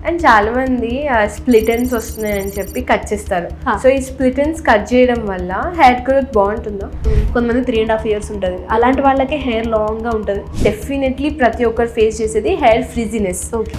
And చాలా మంది split ends వస్తున్నాయని చెప్పి కట్ చేస్తారు. సో ఈ స్ప్లిట్ ఎండ్స్ కట్ చేయడం వల్ల హెయిర్ గ్రోత్ బాగుంటుందా? కొంతమంది 3.5 years ఉంటుంది, అలాంటి వాళ్ళకి హెయిర్ లాంగ్గా ఉంటుంది. డెఫినెట్లీ ప్రతి ఒక్కరు ఫేస్ చేసేది హెయిర్ ఫ్రిజీనెస్. ఓకే,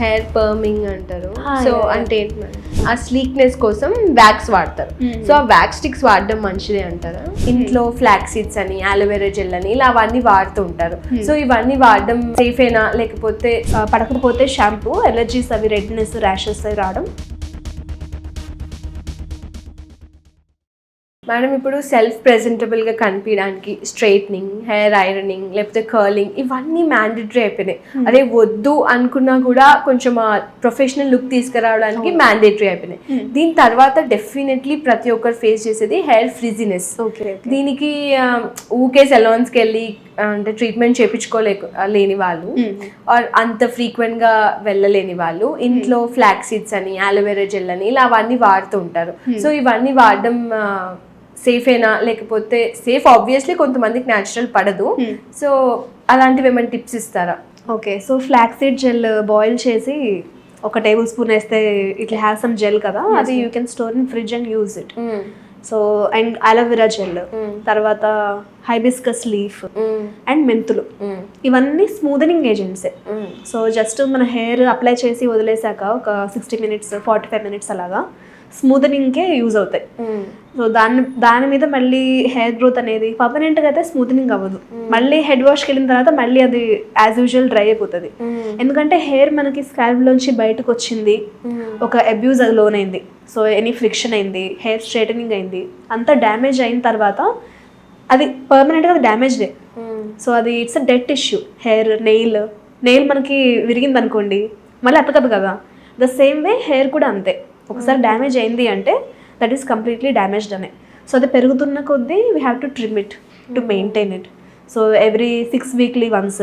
హెయిర్ పర్మింగ్ అంటారు. సో అంటే ఏంటి మేడం, ఆ స్లీక్నెస్ కోసం వ్యాక్స్ వాడతారు. సో ఆ వ్యాక్స్ స్టిక్స్ వాడడం మంచిదే అంటారా? ఇంట్లో ఫ్లాక్స్ సీడ్స్ అని, అలోవెరా జెల్ అని ఇలా అవన్నీ వాడుతూ ఉంటారు. సో ఇవన్నీ వాడడం సేఫేనా, లేకపోతే పడకపోతే షాంపూ ఎలర్జీస్ అవి రెడ్నెస్ ర్యాషెస్ అవి రావడం? మేడం ఇప్పుడు సెల్ఫ్ ప్రెజెంటబుల్గా కనిపించడానికి స్ట్రైట్నింగ్, హెయిర్ ఐరనింగ్, లేకపోతే కర్లింగ్ ఇవన్నీ మ్యాండేటరీ అయిపోయినాయి. అదే వద్దు అనుకున్నా కూడా కొంచెం ప్రొఫెషనల్ లుక్ తీసుకురావడానికి మ్యాండేటరీ అయిపోయినాయి. దీని తర్వాత డెఫినెట్లీ ప్రతి ఒక్కరు ఫేస్ చేసేది హెయిర్ ఫ్రిజీనెస్. దీనికి ఊకే సెలాన్స్కి వెళ్ళి అంటే ట్రీట్మెంట్ చేయించుకోలేని వాళ్ళు, ఆర్ అంత ఫ్రీక్వెంట్గా వెళ్ళలేని వాళ్ళు ఇంట్లో ఫ్లాక్స్ సీడ్స్ అని, అలోవెరా జెల్ అని ఇలా అవన్నీ వాడుతూ ఉంటారు. సో ఇవన్నీ వాడడం సేఫేనా, లేకపోతే సేఫ్ ఆబ్వియస్లీ కొంతమందికి న్యాచురల్ పడదు. సో అలాంటివి ఏమైనా టిప్స్ ఇస్తారా? Okay, so flax seed gel boil చేసి 1 tablespoon వేస్తే ఇట్ హ్యావ్ సమ్ జెల్ కదా, అది you can store in fridge and use it. So and aloe vera gel, తర్వాత హైబిస్కస్ లీఫ్ అండ్ మెంతులు, ఇవన్నీ స్మూదనింగ్ ఏజెంట్సే. సో జస్ట్ మన హెయిర్ అప్లై చేసి వదిలేసాక ఒక 60 minutes 45 minutes అలాగా స్మూదనింగ్కే యూజ్ అవుతాయి. సో దాని మీద మళ్ళీ హెయిర్ గ్రోత్ అనేది పర్మనెంట్గా అయితే స్మూదనింగ్ అవ్వదు. మళ్ళీ హెడ్ వాష్కి వెళ్ళిన తర్వాత మళ్ళీ అది యాజ్ యూజువల్ డ్రై అయిపోతుంది. ఎందుకంటే హెయిర్ మనకి స్కాల్ప్లోంచి బయటకు వచ్చింది, ఒక అబ్యూజ్ లోనైంది, సో ఎనీ ఫ్రిక్షన్ అయింది, హెయిర్ స్ట్రైటనింగ్ అయింది, అంతా డ్యామేజ్ అయిన తర్వాత అది పర్మనెంట్గా అది డ్యామేజ్డే. సో అది it's a dead tissue. Hair nail మనకి విరిగింది అనుకోండి, మళ్ళీ అతకదు కదా. ద సేమ్ వే హెయిర్ కూడా అంతే, ఒకసారి డ్యామేజ్ అయింది అంటే దట్ ఈస్ కంప్లీట్లీ డ్యామేజ్డ్ అనే. సో అది పెరుగుతున్న కొద్దీ we have to trim it to maintain it. So every 6 weekly once,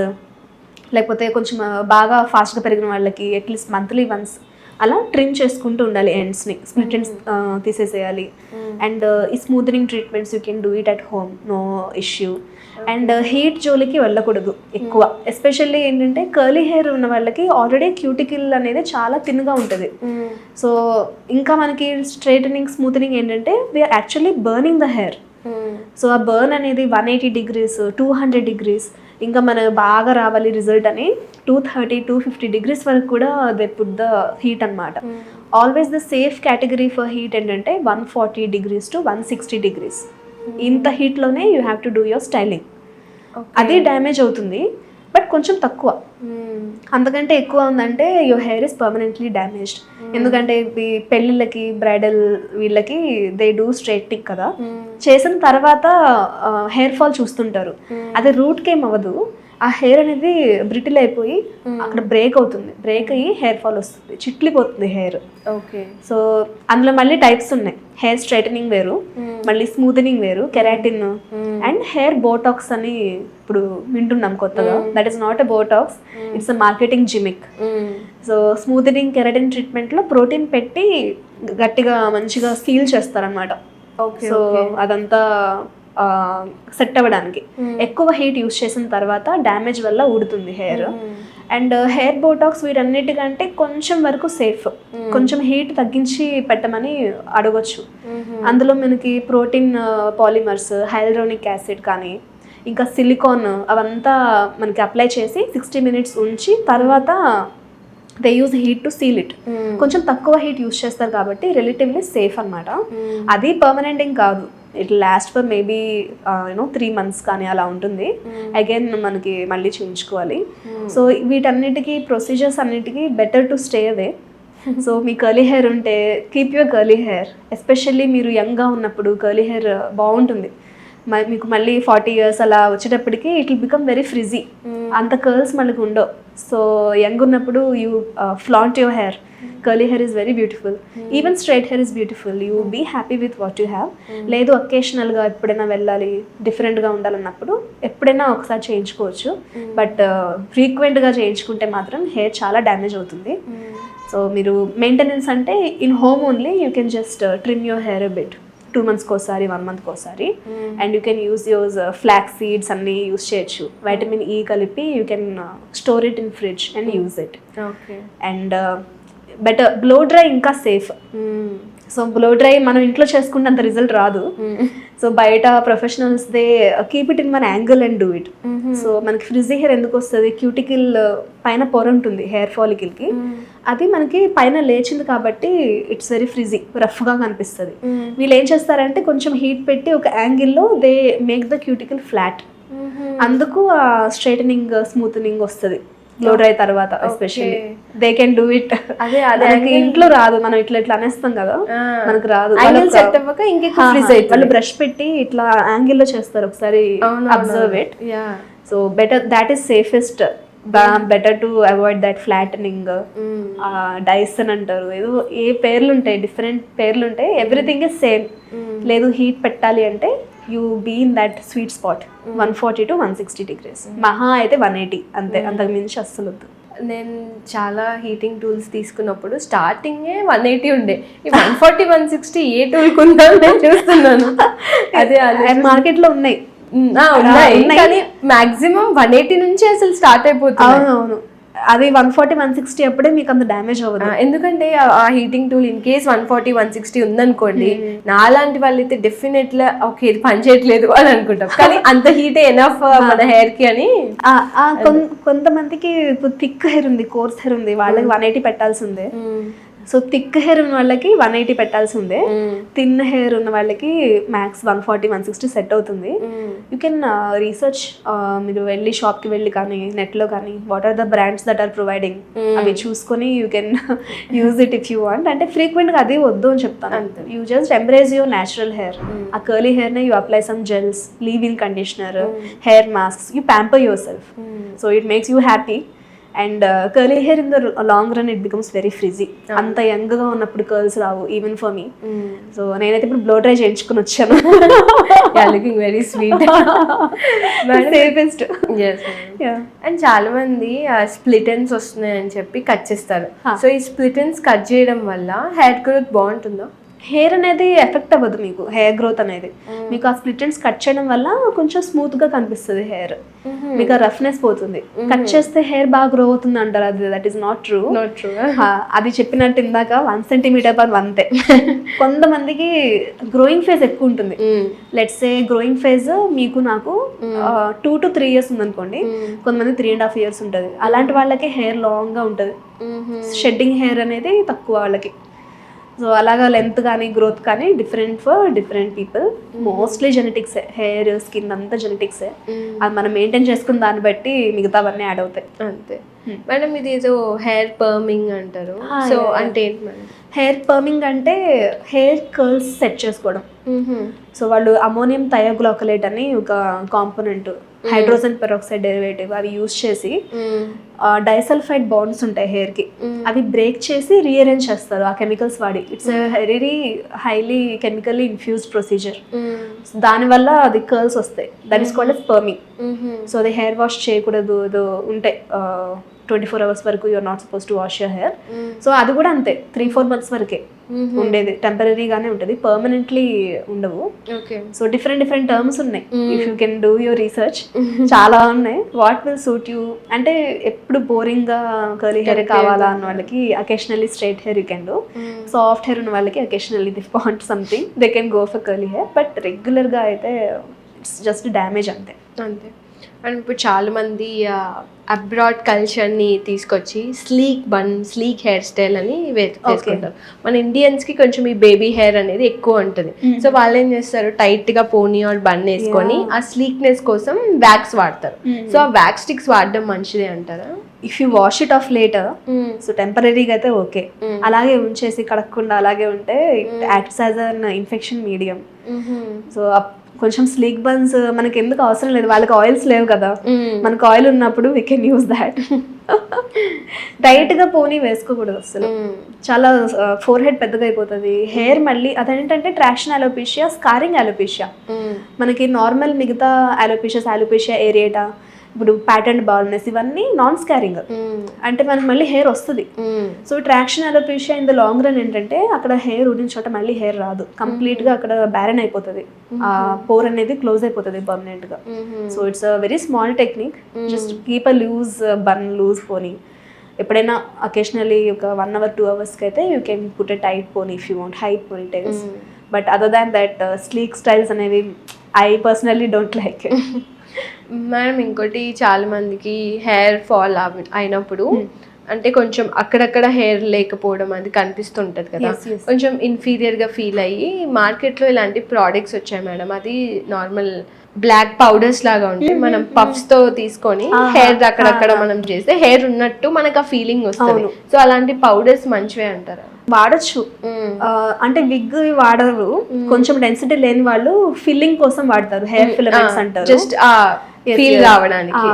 లేకపోతే కొంచెం బాగా ఫాస్ట్గా పెరిగిన వాళ్ళకి అట్లీస్ట్ మంత్లీ వన్స్ అలా ట్రిమ్ చేసుకుంటూ ఉండాలి ఎండ్స్ని. స్ప్లిట్ ఎండ్స్ తీసేసేయాలి. అండ్ ఈ smoothening treatments you can do it at home, no issue. And heat జోలికి వెళ్ళకూడదు ఎక్కువ. ఎస్పెషల్లీ ఏంటంటే కర్లీ హెయిర్ ఉన్న వాళ్ళకి ఆల్రెడీ క్యూటికల్ అనేది చాలా థిన్గా ఉంటుంది. సో ఇంకా మనకి స్ట్రైటనింగ్, స్మూతనింగ్ ఏంటంటే we are actually burning the hair. So ఆ బర్న్ అనేది 180 degrees 200 degrees, ఇంకా మనకు బాగా రావాలి రిజల్ట్ అని 230 250 degrees వరకు కూడా దే పుట్ ద హీట్ అనమాట. Always the safe category for heat ఏంటంటే 140 degrees to 160 degrees. ఇంత హీట్లోనే you have to do your styling. అది డ్యామేజ్ అవుతుంది బట్ కొంచెం తక్కువ. అంతకంటే ఎక్కువ ఉందంటే your hair is permanently damaged. ఎందుకంటే పెళ్ళిళ్ళకి, బ్రైడల్ వీళ్ళకి దే డూ స్ట్రైట్నింగ్ కదా, చేసిన తర్వాత హెయిర్ ఫాల్ చూస్తుంటారు. అది రూట్కి ఏం అవ్వదు, ఆ హెయిర్ అనేది బ్రిటిల్ అయిపోయి అక్కడ బ్రేక్ అవుతుంది, బ్రేక్ అయ్యి హెయిర్ ఫాల్ వస్తుంది, చిట్లిపోతుంది హెయిర్. ఓకే, సో అందులో మళ్ళీ టైప్స్ ఉన్నాయి. హెయిర్ స్ట్రైటనింగ్ వేరు, మళ్ళీ స్మూదనింగ్ వేరు, కెరాటిన్ అండ్ హెయిర్ బోటాక్స్ అని ఇప్పుడు వింటున్నాం కొత్తగా. That is not a Botox, it's a marketing gimmick. So smoothening, keratin ట్రీట్మెంట్లో ప్రోటీన్ పెట్టి గట్టిగా మంచిగా సీల్ చేస్తారనమాట. సో అదంతా సెట్ అవ్వడానికి. ఎక్కువ హీట్ యూస్ చేసిన తర్వాత డ్యామేజ్ వల్ల ఊడుతుంది హెయిర్. అండ్ హెయిర్ బోటాక్స్ వీటన్నిటికంటే కొంచెం వరకు సేఫ్. కొంచెం హీట్ తగ్గించి పెట్టమని అడగొచ్చు. అందులో మనకి ప్రోటీన్ పాలిమర్స్, హైల్యూరోనిక్ యాసిడ్ కానీ ఇంకా సిలికాన్ అవంతా మనకి అప్లై చేసి 60 minutes ఉంచి తర్వాత they use heat to seal it. కొంచెం తక్కువ హీట్ యూస్ చేస్తారు కాబట్టి రిలేటివ్లీ సేఫ్ అనమాట. అది పర్మనెంట్ ఏం కాదు, it last for maybe 3 months కానీ అలా ఉంటుంది. అగైన్ మనకి మళ్ళీ చేయించుకోవాలి. సో వీటన్నిటికీ ప్రొసీజర్స్ అన్నిటికీ better to stay away. So మీ కర్లీ హెయిర్ ఉంటే keep your curly hair. Especially మీరు యంగ్గా ఉన్నప్పుడు కర్లీ హెయిర్ బాగుంటుంది. మీకు మళ్ళీ 40 years అలా వచ్చేటప్పటికి it will become very frizzy, అంత కర్ల్స్ మనకు ఉండవు. సో యంగ్ ఉన్నప్పుడు you flaunt your hair. Curly hair is very beautiful, even straight hair is beautiful. You be happy with what you have. లేదు అకేషనల్గా ఎప్పుడైనా వెళ్ళాలి, డిఫరెంట్గా ఉండాలన్నప్పుడు ఎప్పుడైనా ఒకసారి చేయించుకోవచ్చు. బట్ ఫ్రీక్వెంట్గా చేయించుకుంటే మాత్రం హెయిర్ చాలా డ్యామేజ్ అవుతుంది. సో మీరు మెయింటెనెన్స్ అంటే in home only you can just trim your hair a bit. 2 monthsకి ఒకసారి 1 monthకి ఒకసారి. And you can use use flax seeds అన్ని యూజ్ చేయొచ్చు. వైటమిన్ ఈ కలిపి you can store it in fridge and use it. And better blow dry ఇంకా safe. So blow dry మనం ఇంట్లో చేసుకుంటే అంత రిజల్ట్ రాదు. సో బయట professionals they keep it in one angle and do it. So మనకి frizzy hair ఎందుకు వస్తుంది? క్యూటికల్ పైన పొర ఉంటుంది హెయిర్ ఫాలికల్కి, అది మనకి పైన లేచింది కాబట్టి ఇట్స్ వెరీ ఫ్రిజీ, రఫ్గా కనిపిస్తుంది. వీళ్ళు ఏం చేస్తారంటే కొంచెం హీట్ పెట్టి ఒక యాంగిల్లో they make the cuticle flat. అందుకు స్ట్రైటనింగ్ స్మూత్నింగ్ వస్తుంది బ్లో డ్రై తర్వాత. Especially they can do it. అదే ఇంట్లో రాదు, మనం ఇట్లా అనేస్తాం కదా, మనకు రాదు. వాళ్ళు బ్రష్ పెట్టి ఇట్లా యాంగిల్లో చేస్తారు, ఒకసారి observe it. So better, that is safest. Better to avoid that flattening. డైస్ అని అంటారు, ఏదో ఏ పేర్లు ఉంటాయి, డిఫరెంట్ పేర్లు ఉంటాయి. Everything is same. లేదు హీట్ పెట్టాలి అంటే you be in that sweet spot 140 to 160 degrees. మహా అయితే 180 అంతే, అంతకు మించి అస్సలు వద్దు. నేను చాలా హీటింగ్ టూల్స్ తీసుకున్నప్పుడు స్టార్టింగే 180 ఉండే. ఈ 140 160 ఏ టూల్ కొందాం నేను చూస్తున్నాను. అదే మార్కెట్లో ఉన్నాయి, కానీ మాక్సిమం 180 నుంచి అసలు స్టార్ట్ అయిపోతుంది. అవును, అది 140 160 అప్పుడే మీకు అంత డ్యామేజ్ అవ్వదు. ఎందుకంటే ఆ హీటింగ్ టూల్ ఇన్ కేస్ 140 160 ఉందనుకోండి, నాలాంటి వాళ్ళైతే డెఫినెట్లీ ఓకే ఇది పని చేయట్లేదు అని అనుకుంటాం. కానీ అంత హీట్ ఎనఫ్ మన హెయిర్ కి అని. కొంతమందికి ఇప్పుడు థిక్ హెయిర్ ఉంది, కోర్స్ హెయిర్ ఉంది, వాళ్ళకి 180 పెట్టాల్సిందే. సో థిక్ హెయిర్ ఉన్న వాళ్ళకి 180 పెట్టాల్సిందే. థిన్ హెయిర్ ఉన్న వాళ్ళకి మ్యాక్స్ 140 160 సెట్ అవుతుంది. యూ కెన్ రీసెర్చ్, మీరు వెళ్ళి షాప్కి వెళ్ళి కానీ నెట్లో కానీ what are the brands that are providing, అవి చూసుకొని you can use it if you want. అంటే ఫ్రీక్వెంట్గా అది వద్దు అని చెప్తాను. You just embrace your natural hair. ఆ కర్లీ హెయిర్ని you apply some gels, leave in conditioner, hair masks, you pamper yourself. So it makes you happy. And curly hair in the long run it becomes very frizzy. అంత యంగ్గా ఉన్నప్పుడు curls Rao, even for me. So నేనైతే ఇప్పుడు blow dry చేయించుకుని వచ్చాను. Looking very sweet, safest. And చాలా మంది split ends వస్తున్నాయని చెప్పి కట్ చేస్తారు. సో ఈ స్ప్లిట్ ఎండ్స్ కట్ చేయడం వల్ల హెయిర్ గ్రోత్ బాగుంటుందా? హెయిర్ అనేది ఎఫెక్ట్ అవ్వదు మీకు, హెయిర్ గ్రోత్ అనేది. మీకు ఆ స్ప్లిట్ ఎండ్స్ కట్ చేయడం వల్ల కొంచెం స్మూత్ గా కనిపిస్తుంది హెయిర్, మీకు ఆ రఫ్నెస్ పోతుంది. కట్ చేస్తే హెయిర్ బాగా గ్రో అవుతుంది అంటారు, అది దట్ ఈస్ నాట్ ట్రూ. అది చెప్పినట్టు ఇందాక 1 centimeter per month. కొంతమందికి గ్రోయింగ్ ఫేజ్ ఎక్కువ ఉంటుంది. లెట్స్ సే గ్రోయింగ్ ఫేజ్ మీకు నాకు 2 to 3 years ఉందనుకోండి, కొంతమంది 3.5 years ఉంటుంది. అలాంటి వాళ్ళకి హెయిర్ లాంగ్ గా ఉంటుంది, షెడ్డింగ్ హెయిర్ అనేది తక్కువ వాళ్ళకి. సో అలాగా లెంత్ కానీ గ్రోత్ కానీ different for different people. Mostly జెనెటిక్సే, హెయిర్ స్కిన్ అంతా జెనెటిక్సే. అది మనం మెయింటైన్ చేసుకున్న దాన్ని బట్టి మిగతావన్నీ యాడ్ అవుతాయి అంతే. మేడం ఇది ఏదో హెయిర్ పర్మింగ్ అంటారు, సో అంటే ఏంటి మేడం? హెయిర్ పర్మింగ్ అంటే హెయిర్ కర్ల్స్ సెట్ చేసుకోవడం. సో వాళ్ళు అమోనియం థయోగ్లైకోలేట్ అని ఒక కాంపోనెంట్, హైడ్రోజన్ పెరాక్సైడ్ డెరివేటివ్, అవి యూజ్ చేసి డైసల్ఫైడ్ బాండ్స్ ఉంటాయి హెయిర్ కి, అవి బ్రేక్ చేసి రీఅరేంజ్ చేస్తారు ఆ కెమికల్స్ వాడి. It's very highly chemically infused procedure. దానివల్ల అది కర్ల్స్ వస్తాయి. That is called as perming. So అది హెయిర్ వాష్ చేయకూడదు, ఏదో ఉంటాయి 24 hours వరకు you're not suppose to wash your hair. So అది కూడా అంతే 3-4 months వరకే ఉండేది, టెంపరీగానే ఉంటుంది, పర్మనెంట్లీ ఉండవు. సో డిఫరెంట్ టర్మ్స్ ఉన్నాయి. If you can do your research, చాలా ఉన్నాయి. వాట్ విల్ సూట్ యూ అంటే ఎప్పుడు బోరింగ్ గా కర్లీ హెయిర్ కావాలా అన్న వాళ్ళకి occasionally straight hair you can do. Soft hair ఉన్న వాళ్ళకి occasionally the want something they can go for curly hair. But regular గా అయితే ఇట్స్ జస్ట్ డ్యామేజ్ అంతే. అండ్ ఇప్పుడు చాలా మంది అబ్రాడ్ కల్చర్ని తీసుకొచ్చి స్లీక్ హెయిర్ స్టైల్ అని వేసుకుంటారు. మన ఇండియన్స్కి కొంచెం ఈ బేబీ హెయిర్ అనేది ఎక్కువ ఉంటుంది. సో వాళ్ళు ఏం చేస్తారు, టైట్గా పోనీ ఆర్ బన్ వేసుకొని ఆ స్లీక్నెస్ కోసం వ్యాక్స్ వాడతారు. సో ఆ వ్యాక్స్ స్టిక్స్ వాడడం మంచిదే అంటారా? If you wash it of later, so టెంపరీగా అయితే ఓకే. అలాగే ఉంచేసి కడగకుండా అలాగే ఉంటే it acts as an infection medium. So కొంచెం స్లీక్ బన్స్ మనకి ఎందుకు అవసరం లేదు, వాళ్ళకి ఆయిల్స్ లేవు కదా, మనకు ఆయిల్ ఉన్నప్పుడు we can use that. Tight గా పోనీ వేసుకోకూడదు అసలు, చాలా ఫోర్ హెడ్ పెద్దగా అయిపోతుంది హెయిర్. మళ్ళీ అదేంటంటే ట్రాక్షన్ అలోపేషియా, స్కారింగ్ అలోపేషియా. మనకి నార్మల్ మిగతా అలోపేషియా ఏరియేటా ఇప్పుడు ప్యాటర్న్ బాల్నెస్ ఇవన్నీ నాన్ స్కారింగ్, అంటే మనకి మళ్ళీ హెయిర్ వస్తుంది. So traction alopecia in the long run ఏంటంటే అక్కడ హెయిర్ ఉన్న చోట మళ్ళీ హెయిర్ రాదు, కంప్లీట్ గా అక్కడ బ్యారన్ అయిపోతుంది, ఆ పోర్ అనేది క్లోజ్ అయిపోతుంది పర్మనెంట్ గా. So it's a very small technique, just keep a loose bun, loose pony. ఎప్పుడైనా అకేషనలీ ఒక 1 hour 2 hours కి అయితే you can put a tight pony if you want high ponytails. But other than that sleek styles అనేవి I personally don't like. Madam ఇంకోటి చాలా మందికి hair fall అయినప్పుడు అంటే కొంచెం అక్కడక్కడ హెయిర్ లేకపోవడం అది కనిపిస్తుంటది కదా, కొంచెం ఇన్ఫీరియర్ గా ఫీల్ అయ్యి మార్కెట్ లో ఇలాంటి ప్రోడక్ట్స్ వచ్చాయి మేడం. అది నార్మల్ బ్లాక్ పౌడర్స్ లాగా ఉంటాయి, మనం పఫ్స్ తో తీసుకొని హెయిర్ అక్కడక్కడ మనం చేస్తే హెయిర్ ఉన్నట్టు మనకు ఆ ఫీలింగ్ వస్తుంది. సో అలాంటి పౌడర్స్ మంచివే అంటారా? వాడచ్చు, అంటే విగ్ వాడరు, కొంచెం డెన్సిటీ లేని వాళ్ళు ఫిల్లింగ్ కోసం వాడతారు, హెయిర్ ఫిలమెంట్స్ అంటారు, జస్ట్ ఆ ఫీల్ రావడానికి.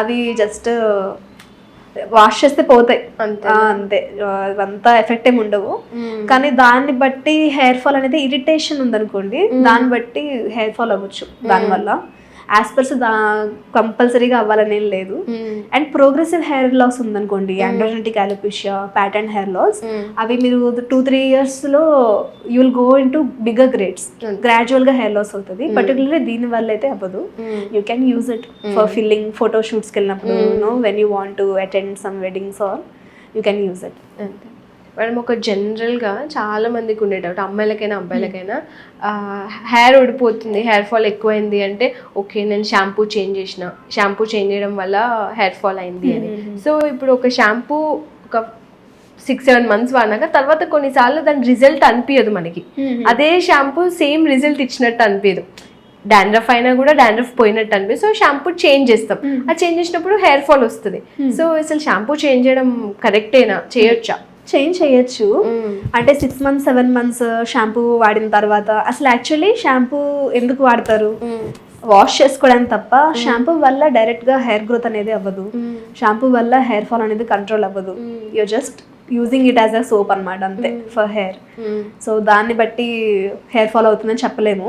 అవి జస్ట్ వాష్ చేస్తే పోతాయి అంతే, అంతా ఎఫెక్ట్ ఏమి ఉండవు. కానీ దాన్ని బట్టి హెయిర్ ఫాల్ అనేది ఇరిటేషన్ ఉందనుకోండి, దాన్ని బట్టి హెయిర్ ఫాల్ అవ్వచ్చు దానివల్ల. యాస్పర్స్ కంపల్సరీగా అవ్వాలని ఏం లేదు. అండ్ ప్రోగ్రెసివ్ హెయిర్ లాస్ ఉందనుకోండి, androgenic alopecia, pattern hair loss, అవి మీరు 2-3 years లో you will go in to bigger grades, gradual గా హెయిర్ లాస్ అవుతుంది. పర్టికులర్లీ దీని వల్ల అయితే అవ్వదు. You can use it for filming, photo షూట్స్కి వెళ్ళినప్పుడు, when you want to attend some weddings or you can use it. Madam ఒక జనరల్గా చాలా మందికి ఉండే డౌట్, అమ్మాయిలకైనా అబ్బాయిలకైనా, హెయిర్ ఊడిపోతుంది, హెయిర్ ఫాల్ ఎక్కువైంది అంటే ఓకే నేను షాంపూ చేంజ్ చేసిన, షాంపూ చేంజ్ చేయడం వల్ల హెయిర్ ఫాల్ అయింది అని. సో ఇప్పుడు ఒక షాంపూ ఒక 6-7 months వాడినాక తర్వాత కొన్నిసార్లు దాని రిజల్ట్ అనిపించదు మనకి, అదే షాంపూ సేమ్ రిజల్ట్ ఇచ్చినట్టు అనిపించదు, డాండ్రఫ్ అయినా కూడా డాండ్రఫ్ పోయినట్టు అనిపిస్తుంది. సో షాంపూ చేంజ్ చేస్తాం, ఆ చేంజ్ చేసినప్పుడు హెయిర్ ఫాల్ వస్తుంది. సో అసలు షాంపూ చేంజ్ చేయడం కరెక్టేనా, చేయొచ్చా? చేంజ్ చేయొచ్చు, అంటే 6 months 7 months షాంపూ వాడిన తర్వాత. అసలు యాక్చువల్లీ షాంపూ ఎందుకు వాడతారు? వాష్ చేసుకోవడానికి తప్ప. షాంపూ వల్ల డైరెక్ట్ గా హెయిర్ గ్రోత్ అనేది అవ్వదు, షాంపూ వల్ల హెయిర్ ఫాల్ అనేది కంట్రోల్ అవ్వదు. You just using it as a soap అనమాట, అంతే, ఫర్ హెయిర్. సో దాన్ని బట్టి హెయిర్ ఫాల్ అవుతుందని చెప్పలేము.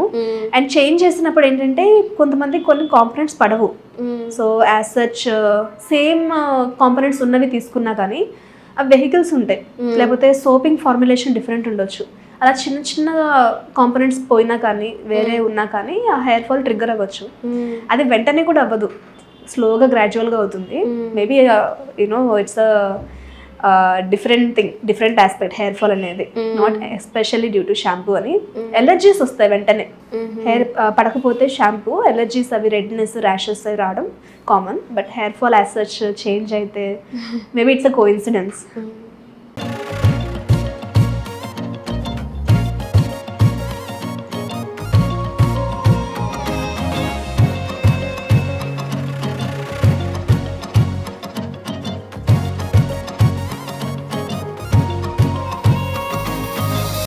అండ్ చేంజ్ చేసినప్పుడు ఏంటంటే కొంతమంది కొన్ని కాంపనెంట్స్ పడవు. So as such same components ఉన్నవి తీసుకున్నా కానీ ఆ వెహికల్స్ ఉంటాయి, లేకపోతే సోపింగ్ ఫార్ములేషన్ డిఫరెంట్ ఉండొచ్చు. అలా చిన్న చిన్న కాంపనెంట్స్ పోయినా కానీ, వేరే ఉన్నా కానీ ఆ హెయిర్ ఫాల్ ట్రిగ్గర్ అవ్వచ్చు. అది వెంటనే కూడా అవ్వదు, స్లోగా గ్రాడ్యువల్గా అవుతుంది. Maybe you know it's different thing, different aspect hair fall అనేది, not especially due to shampoo అని. ఎలర్జీస్ వస్తాయి వెంటనే, హెయిర్ పడకపోతే షాంపూ ఎలర్జీస్, అవి రెడ్నెస్, ర్యాషెస్ అవి రావడం common. But hair fall as such change అయితే మేబీ ఇట్స్ అ కోఇన్సిడెన్స్.